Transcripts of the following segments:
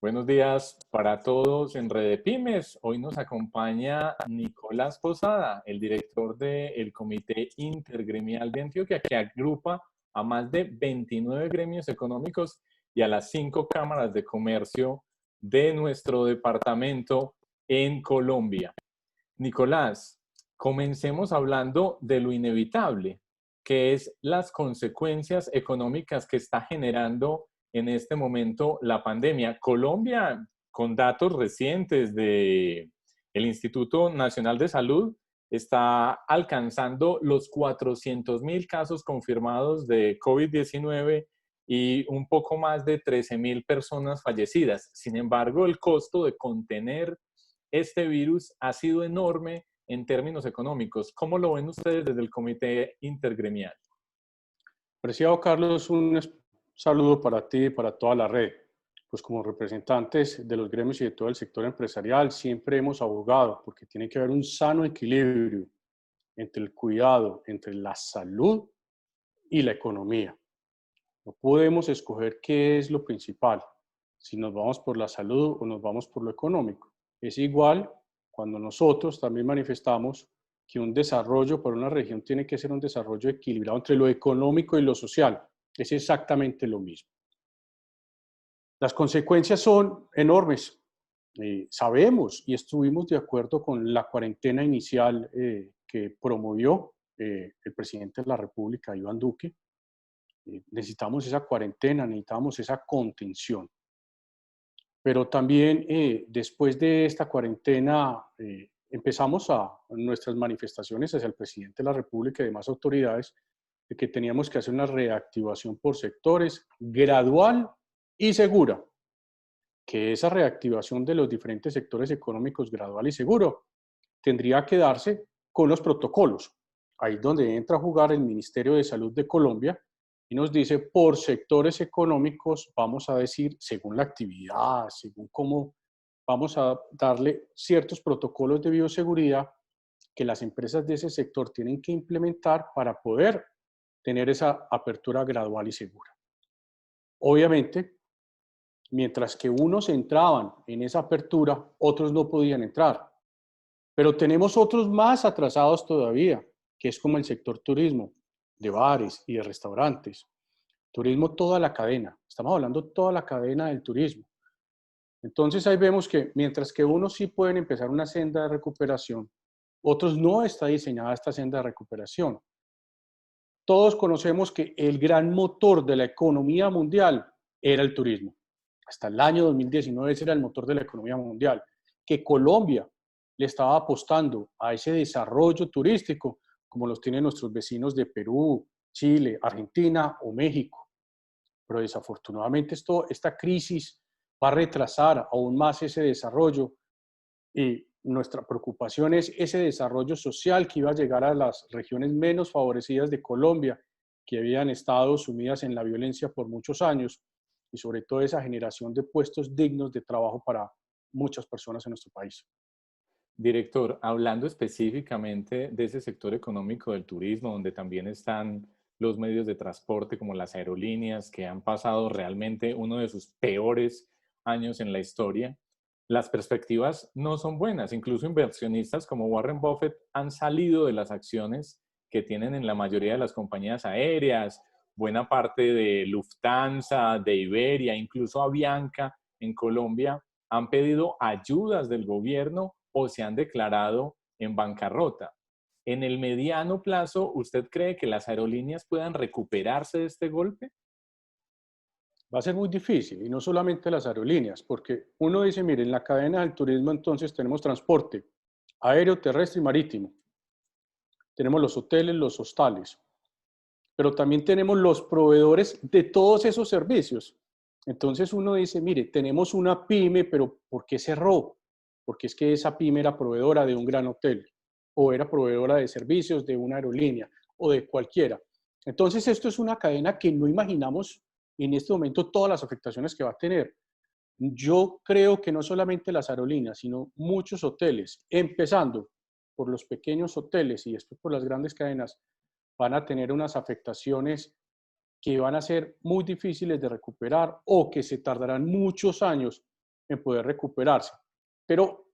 Buenos días para todos en Redepymes. Hoy nos acompaña Nicolás Posada, el director del Comité Intergremial de Antioquia, que agrupa a más de 29 gremios económicos y a las 5 cámaras de comercio de nuestro departamento en Colombia. Nicolás, comencemos hablando de lo inevitable, que es las consecuencias económicas que está generando en este momento la pandemia. Colombia, con datos recientes del Instituto Nacional de Salud, está alcanzando los 400.000 casos confirmados de COVID-19 y un poco más de 13.000 personas fallecidas. Sin embargo, el costo de contener este virus ha sido enorme en términos económicos. ¿Cómo lo ven ustedes desde el Comité Intergremial? Preciado Carlos, un saludo para ti y para toda la red. Pues como representantes de los gremios y de todo el sector empresarial, siempre hemos abogado porque tiene que haber un sano equilibrio entre el cuidado, entre la salud y la economía. No podemos escoger qué es lo principal, si nos vamos por la salud o nos vamos por lo económico. Es igual cuando nosotros también manifestamos que un desarrollo para una región tiene que ser un desarrollo equilibrado entre lo económico y lo social. Es exactamente lo mismo. Las consecuencias son enormes. Sabemos y estuvimos de acuerdo con la cuarentena inicial que promovió el presidente de la República, Iván Duque. Necesitamos esa cuarentena, necesitamos esa contención. Pero también después de esta cuarentena empezamos a nuestras manifestaciones hacia el presidente de la República y demás autoridades de que teníamos que hacer una reactivación por sectores gradual y segura, que esa reactivación de los diferentes sectores económicos gradual y seguro tendría que darse con los protocolos. Ahí es donde entra a jugar el Ministerio de Salud de Colombia y nos dice por sectores económicos, vamos a decir, según la actividad, según cómo vamos a darle ciertos protocolos de bioseguridad que las empresas de ese sector tienen que implementar para poder tener esa apertura gradual y segura. Obviamente, mientras que unos entraban en esa apertura, otros no podían entrar. Pero tenemos otros más atrasados todavía, que es como el sector turismo, de bares y de restaurantes. Turismo, toda la cadena. Estamos hablando de toda la cadena del turismo. Entonces ahí vemos que mientras que unos sí pueden empezar una senda de recuperación, otros no está diseñada esta senda de recuperación. Todos conocemos que el gran motor de la economía mundial era el turismo. Hasta el año 2019 ese era el motor de la economía mundial. Que Colombia le estaba apostando a ese desarrollo turístico como los tienen nuestros vecinos de Perú, Chile, Argentina o México. Pero desafortunadamente esta crisis va a retrasar aún más ese desarrollo y nuestra preocupación es ese desarrollo social que iba a llegar a las regiones menos favorecidas de Colombia, que habían estado sumidas en la violencia por muchos años, y sobre todo esa generación de puestos dignos de trabajo para muchas personas en nuestro país. Director, hablando específicamente de ese sector económico del turismo, donde también están los medios de transporte como las aerolíneas, que han pasado realmente uno de sus peores años en la historia, las perspectivas no son buenas. Incluso inversionistas como Warren Buffett han salido de las acciones que tienen en la mayoría de las compañías aéreas, buena parte de Lufthansa, de Iberia, incluso Avianca en Colombia, han pedido ayudas del gobierno o se han declarado en bancarrota. En el mediano plazo, ¿usted cree que las aerolíneas puedan recuperarse de este golpe? Va a ser muy difícil, y no solamente las aerolíneas, porque uno dice, mire, en la cadena del turismo entonces tenemos transporte aéreo, terrestre y marítimo. Tenemos los hoteles, los hostales, pero también tenemos los proveedores de todos esos servicios. Entonces uno dice, mire, tenemos una pyme, pero ¿por qué cerró? Porque es que esa pyme era proveedora de un gran hotel, o era proveedora de servicios de una aerolínea, o de cualquiera. Entonces esto es una cadena que no imaginamos en este momento todas las afectaciones que va a tener. Yo creo que no solamente las aerolíneas, sino muchos hoteles, empezando por los pequeños hoteles y después por las grandes cadenas, van a tener unas afectaciones que van a ser muy difíciles de recuperar o que se tardarán muchos años en poder recuperarse. Pero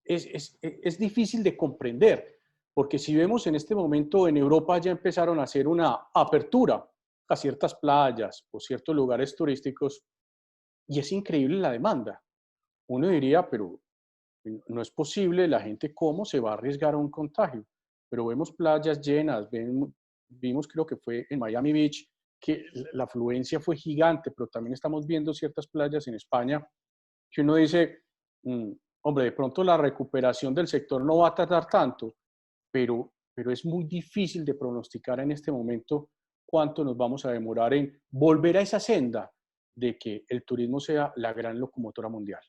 es difícil de comprender, porque si vemos en este momento en Europa ya empezaron a hacer una apertura a ciertas playas o ciertos lugares turísticos y es increíble la demanda. Uno diría, pero no es posible, la gente cómo se va a arriesgar a un contagio. Pero vemos playas llenas, vimos creo que fue en Miami Beach, que la afluencia fue gigante, pero también estamos viendo ciertas playas en España que uno dice, hombre, de pronto la recuperación del sector no va a tardar tanto, pero es muy difícil de pronosticar en este momento cuánto nos vamos a demorar en volver a esa senda de que el turismo sea la gran locomotora mundial.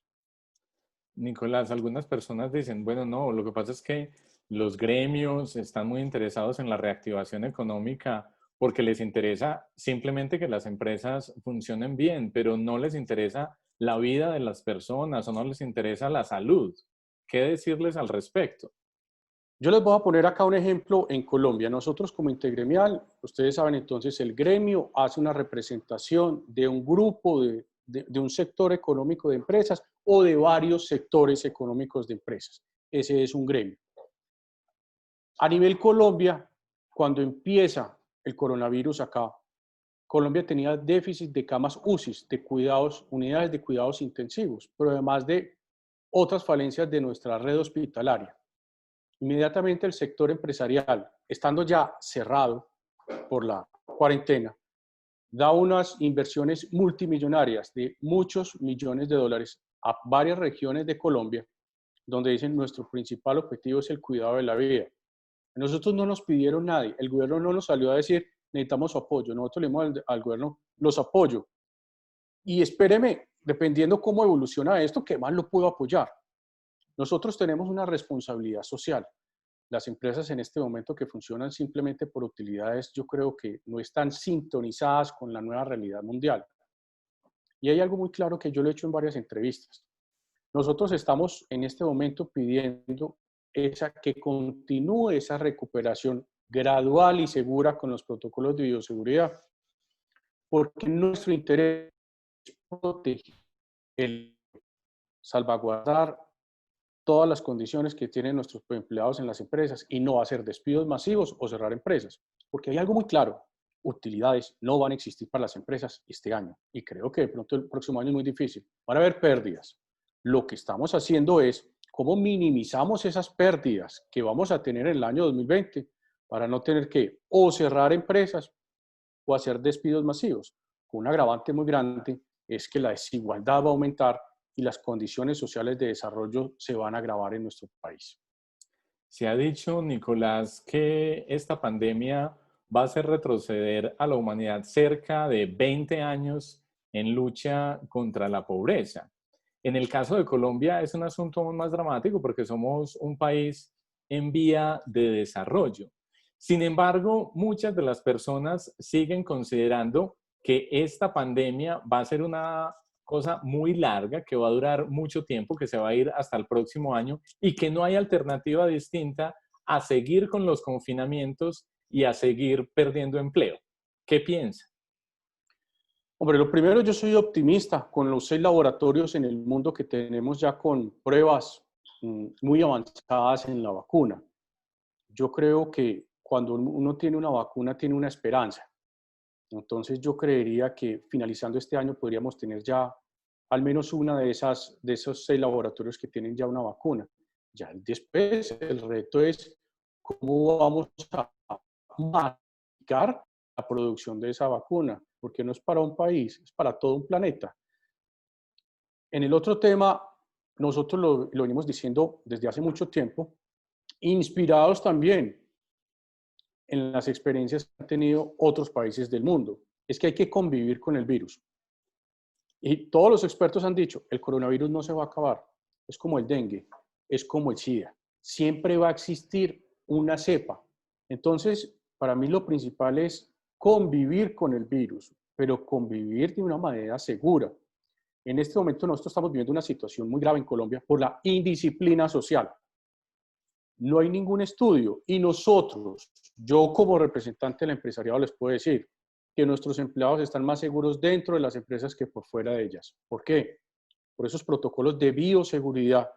Nicolás, algunas personas dicen, bueno, no, lo que pasa es que los gremios están muy interesados en la reactivación económica porque les interesa simplemente que las empresas funcionen bien, pero no les interesa la vida de las personas o no les interesa la salud. ¿Qué decirles al respecto? Yo les voy a poner acá un ejemplo en Colombia. Nosotros como Intergremial, ustedes saben entonces, el gremio hace una representación de un grupo, de un sector económico de empresas o de varios sectores económicos de empresas. Ese es un gremio. A nivel Colombia, cuando empieza el coronavirus acá, Colombia tenía déficit de camas UCI, de cuidados, unidades de cuidados intensivos, pero además de otras falencias de nuestra red hospitalaria. Inmediatamente el sector empresarial, estando ya cerrado por la cuarentena, da unas inversiones multimillonarias de muchos millones de dólares a varias regiones de Colombia, donde dicen nuestro principal objetivo es el cuidado de la vida. A nosotros no nos pidieron nadie, el gobierno no nos salió a decir necesitamos su apoyo, nosotros le dimos al gobierno los apoyo. Y espéreme, dependiendo cómo evoluciona esto, ¿qué más lo puedo apoyar? Nosotros tenemos una responsabilidad social. Las empresas en este momento que funcionan simplemente por utilidades, yo creo que no están sintonizadas con la nueva realidad mundial. Y hay algo muy claro que yo lo he hecho en varias entrevistas. Nosotros estamos en este momento pidiendo que continúe esa recuperación gradual y segura con los protocolos de bioseguridad, porque nuestro interés es proteger, el salvaguardar todas las condiciones que tienen nuestros empleados en las empresas y no hacer despidos masivos o cerrar empresas. Porque hay algo muy claro, utilidades no van a existir para las empresas este año y creo que de pronto el próximo año es muy difícil. Van a haber pérdidas. Lo que estamos haciendo es cómo minimizamos esas pérdidas que vamos a tener en el año 2020 para no tener que o cerrar empresas o hacer despidos masivos. Un agravante muy grande es que la desigualdad va a aumentar y las condiciones sociales de desarrollo se van a agravar en nuestro país. Se ha dicho, Nicolás, que esta pandemia va a hacer retroceder a la humanidad cerca de 20 años en lucha contra la pobreza. En el caso de Colombia es un asunto aún más dramático porque somos un país en vía de desarrollo. Sin embargo, muchas de las personas siguen considerando que esta pandemia va a ser una cosa muy larga, que va a durar mucho tiempo, que se va a ir hasta el próximo año y que no hay alternativa distinta a seguir con los confinamientos y a seguir perdiendo empleo. ¿Qué piensa? Hombre, lo primero, yo soy optimista con los 6 laboratorios en el mundo que tenemos ya con pruebas muy avanzadas en la vacuna. Yo creo que cuando uno tiene una vacuna, tiene una esperanza. Entonces yo creería que finalizando este año podríamos tener ya al menos una de esos 6 laboratorios que tienen ya una vacuna. Ya después el reto es cómo vamos a manejar la producción de esa vacuna, porque no es para un país, es para todo un planeta. En el otro tema, nosotros lo venimos diciendo desde hace mucho tiempo, inspirados también en las experiencias que han tenido otros países del mundo. Es que hay que convivir con el virus. Y todos los expertos han dicho, el coronavirus no se va a acabar. Es como el dengue, es como el SIDA. Siempre va a existir una cepa. Entonces, para mí lo principal es convivir con el virus, pero convivir de una manera segura. En este momento nosotros estamos viviendo una situación muy grave en Colombia por la indisciplina social. No hay ningún estudio y nosotros, yo como representante del empresariado les puedo decir que nuestros empleados están más seguros dentro de las empresas que por fuera de ellas. ¿Por qué? por esos protocolos de bioseguridad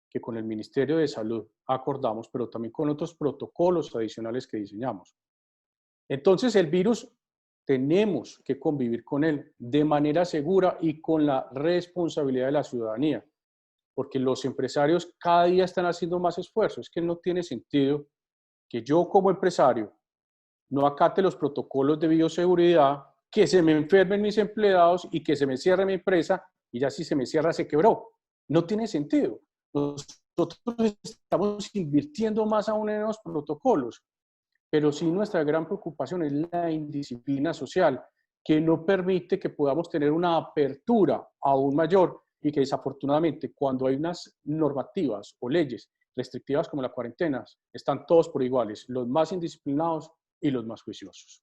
que con el Ministerio de Salud acordamos, pero también con otros protocolos adicionales que diseñamos. Entonces, el virus tenemos que convivir con él de manera segura y con la responsabilidad de la ciudadanía, porque los empresarios cada día están haciendo más esfuerzos. Es que no tiene sentido que yo como empresario no acate los protocolos de bioseguridad, que se me enfermen mis empleados y que se me cierre mi empresa y ya si se me cierra se quebró. No tiene sentido. Nosotros estamos invirtiendo más aún en los protocolos, pero sí nuestra gran preocupación es la indisciplina social, que no permite que podamos tener una apertura aún mayor y que desafortunadamente cuando hay unas normativas o leyes restrictivas como la cuarentena, están todos por iguales, los más indisciplinados y los más juiciosos.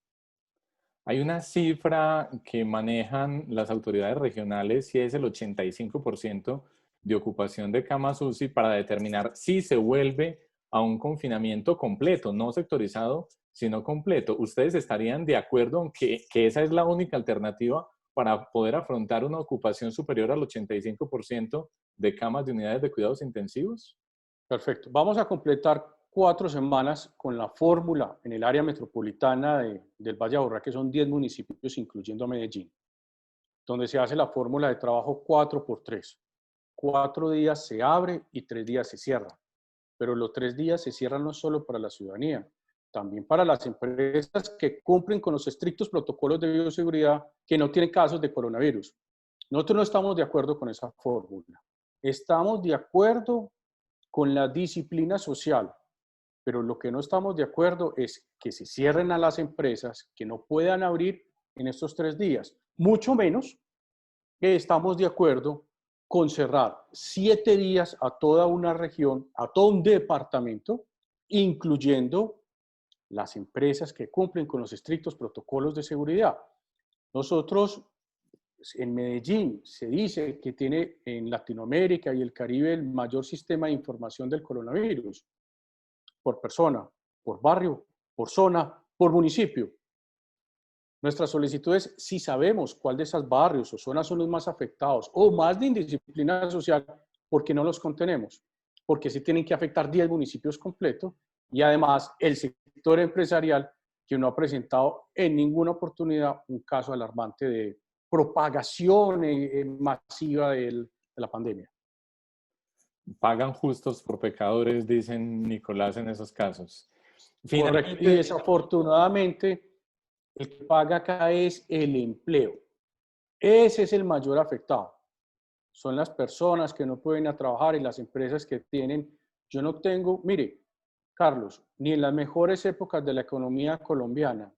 Hay una cifra que manejan las autoridades regionales y es el 85% de ocupación de camas UCI para determinar si se vuelve a un confinamiento completo, no sectorizado, sino completo. ¿Ustedes estarían de acuerdo en que esa es la única alternativa para poder afrontar una ocupación superior al 85% de camas de unidades de cuidados intensivos? Perfecto. Vamos a completar 4 semanas con la fórmula en el área metropolitana del Valle de Aburrá, que son 10 municipios, incluyendo a Medellín, donde se hace la fórmula de trabajo 4x3. 4 días se abre y 3 días se cierra. Pero los 3 días se cierran no solo para la ciudadanía, también para las empresas que cumplen con los estrictos protocolos de bioseguridad que no tienen casos de coronavirus. Nosotros no estamos de acuerdo con esa fórmula. Estamos de acuerdo con la disciplina social, pero lo que no estamos de acuerdo es que se cierren a las empresas que no puedan abrir en estos 3 días. Mucho menos que estamos de acuerdo con cerrar 7 días a toda una región, a todo un departamento, incluyendo las empresas que cumplen con los estrictos protocolos de seguridad. Nosotros en Medellín se dice que tiene en Latinoamérica y el Caribe el mayor sistema de información del coronavirus, por persona, por barrio, por zona, por municipio. Nuestra solicitud es, si sabemos cuál de esos barrios o zonas son los más afectados o más de indisciplina social, ¿por qué no los contenemos? Porque sí tienen que afectar 10 municipios completos y además el sector empresarial que no ha presentado en ninguna oportunidad un caso alarmante de propagación masiva de la pandemia. Pagan justos por pecadores, dicen Nicolás en esos casos. Correcto. Y Finalmente, desafortunadamente, el que paga acá es el empleo. Ese es el mayor afectado. Son las personas que no pueden ir a trabajar y las empresas que tienen. Yo no tengo, mire, Carlos, ni en las mejores épocas de la economía colombiana,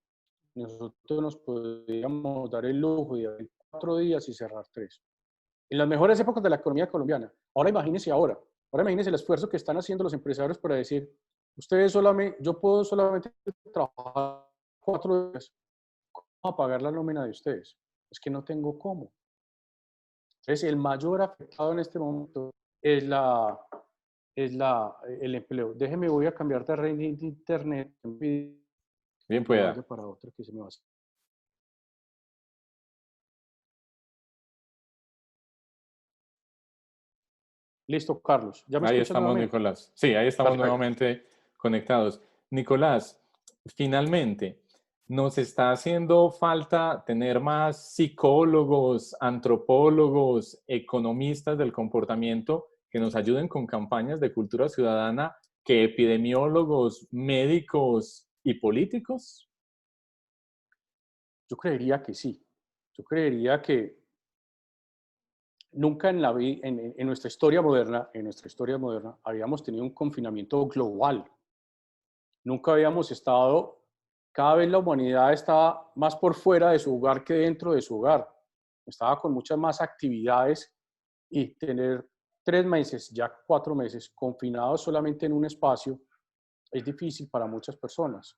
nosotros nos podríamos dar el lujo de abrir 4 días y cerrar 3. En las mejores épocas de la economía colombiana. Ahora imagínense ahora imagínense el esfuerzo que están haciendo los empresarios para decir, ustedes solamente, yo puedo solamente trabajar 4 días, ¿cómo pagar la nómina de ustedes? Es que no tengo cómo. Entonces, el mayor afectado en este momento es el empleo. Déjeme, voy a cambiar de red de internet. bien Me pueda. vaya para otra que se me va a hacer. Listo, Carlos. ¿Ya me Ahí escuchas estamos, nuevamente? Nicolás. Sí, ahí estamos Perfecto. nuevamente conectados. Nicolás, finalmente, nos está haciendo falta tener más psicólogos, antropólogos, economistas del comportamiento que nos ayuden con campañas de cultura ciudadana que epidemiólogos, médicos y políticos. Yo creería que sí. Yo creería que nunca en nuestra historia moderna, habíamos tenido un confinamiento global. Nunca habíamos estado, cada vez la humanidad estaba más por fuera de su hogar que dentro de su hogar. Estaba con muchas más actividades y tener 3 meses, ya 4 meses, confinados solamente en un espacio, es difícil para muchas personas.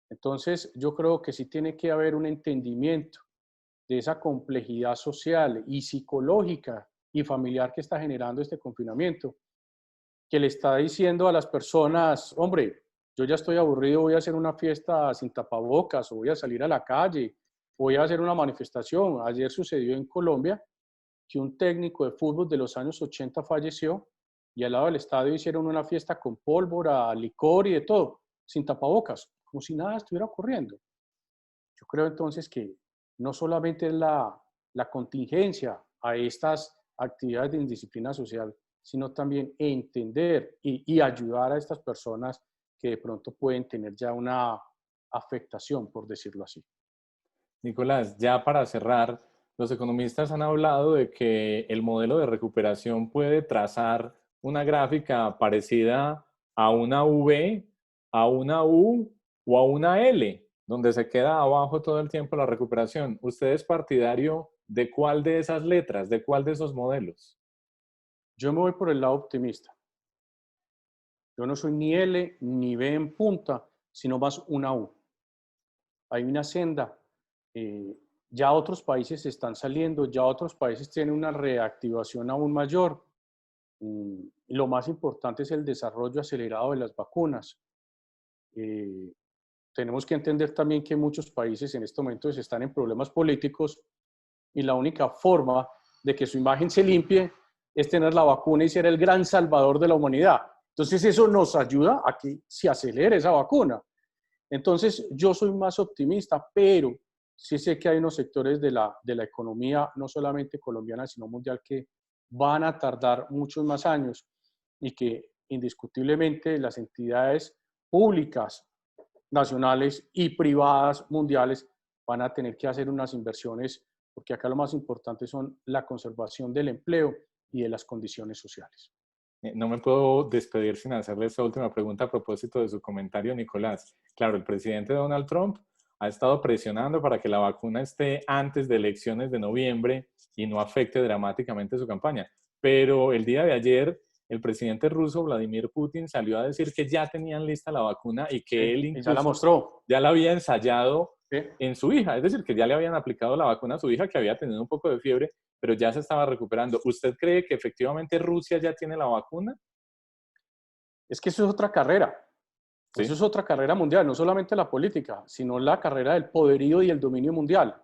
Entonces, yo creo que sí tiene que haber un entendimiento de esa complejidad social y psicológica y familiar que está generando este confinamiento, que le está diciendo a las personas, hombre, yo ya estoy aburrido, voy a hacer una fiesta sin tapabocas, o voy a salir a la calle, voy a hacer una manifestación. Ayer sucedió en Colombia que un técnico de fútbol de los años 80 falleció y al lado del estadio hicieron una fiesta con pólvora, licor y de todo, sin tapabocas, como si nada estuviera ocurriendo. Yo creo entonces que no solamente es la contingencia a estas actividades de indisciplina social, sino también entender y ayudar a estas personas que de pronto pueden tener ya una afectación, por decirlo así. Nicolás, ya para cerrar, los economistas han hablado de que el modelo de recuperación puede trazar una gráfica parecida a una V, a una U o a una L, donde se queda abajo todo el tiempo la recuperación. ¿Usted es partidario de cuál de esas letras, de cuál de esos modelos? Yo me voy por el lado optimista. Yo no soy ni L ni B en punta, sino más una U. Hay una senda. Ya otros países están saliendo, ya otros países tienen una reactivación aún mayor. Lo más importante es el desarrollo acelerado de las vacunas. Tenemos que entender también que muchos países en este momento están en problemas políticos y la única forma de que su imagen se limpie es tener la vacuna y ser el gran salvador de la humanidad. Entonces eso nos ayuda a que se acelere esa vacuna. Entonces yo soy más optimista, pero sí sé que hay unos sectores de la economía, no solamente colombiana, sino mundial, que van a tardar muchos más años y que indiscutiblemente las entidades públicas, nacionales y privadas mundiales van a tener que hacer unas inversiones, porque acá lo más importante son la conservación del empleo y de las condiciones sociales. No me puedo despedir sin hacerle esta última pregunta a propósito de su comentario, Nicolás. Claro, el presidente Donald Trump ha estado presionando para que la vacuna esté antes de elecciones de noviembre y no afecte dramáticamente su campaña. Pero el día de ayer, el presidente ruso, Vladimir Putin, salió a decir que ya tenían lista la vacuna y que él Y ya la incluso mostró. ya la había ensayado ¿Sí? en su hija. Es decir, que ya le habían aplicado la vacuna a su hija, que había tenido un poco de fiebre, pero ya se estaba recuperando. ¿Usted cree que efectivamente Rusia ya tiene la vacuna? Es que eso es otra carrera. Eso Sí. es otra carrera mundial, no solamente la política, sino la carrera del poderío y el dominio mundial.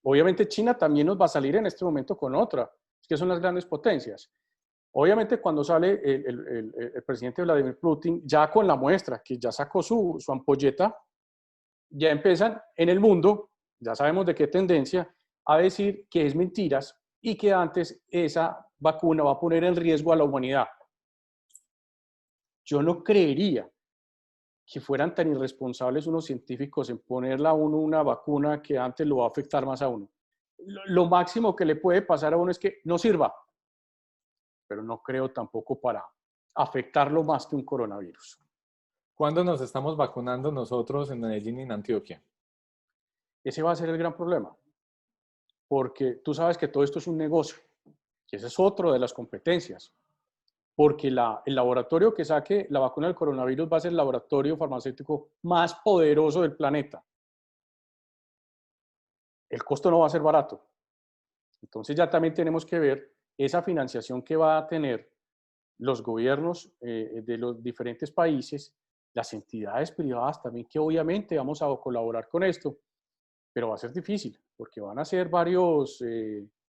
Obviamente China también nos va a salir en este momento con otra, es que son las grandes potencias. Obviamente cuando sale el presidente Vladimir Putin, ya con la muestra, que ya sacó su ampolleta, ya empiezan en el mundo, ya sabemos de qué tendencia, a decir que es mentiras y que antes esa vacuna va a poner en riesgo a la humanidad. Yo no creería que fueran tan irresponsables unos científicos en ponerle a uno una vacuna que antes lo va a afectar más a uno. Lo máximo que le puede pasar a uno es que no sirva, pero no creo tampoco para afectarlo más que un coronavirus. ¿Cuándo nos estamos vacunando nosotros en Medellín y en Antioquia? Ese va a ser el gran problema, porque tú sabes que todo esto es un negocio, y ese es otro de las competencias, porque el laboratorio que saque la vacuna del coronavirus va a ser el laboratorio farmacéutico más poderoso del planeta. El costo no va a ser barato. Entonces ya también tenemos que ver esa financiación que va a tener los gobiernos de los diferentes países, las entidades privadas también, que obviamente vamos a colaborar con esto, pero va a ser difícil, porque van a ser varios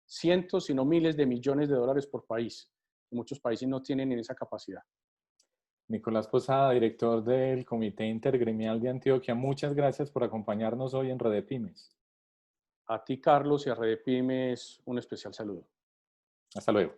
cientos, si no miles de millones de dólares por país. Muchos países no tienen esa capacidad. Nicolás Posada, director del Comité Intergremial de Antioquia, muchas gracias por acompañarnos hoy en Redepymes. A ti, Carlos, y a Redepymes, un especial saludo. Hasta luego.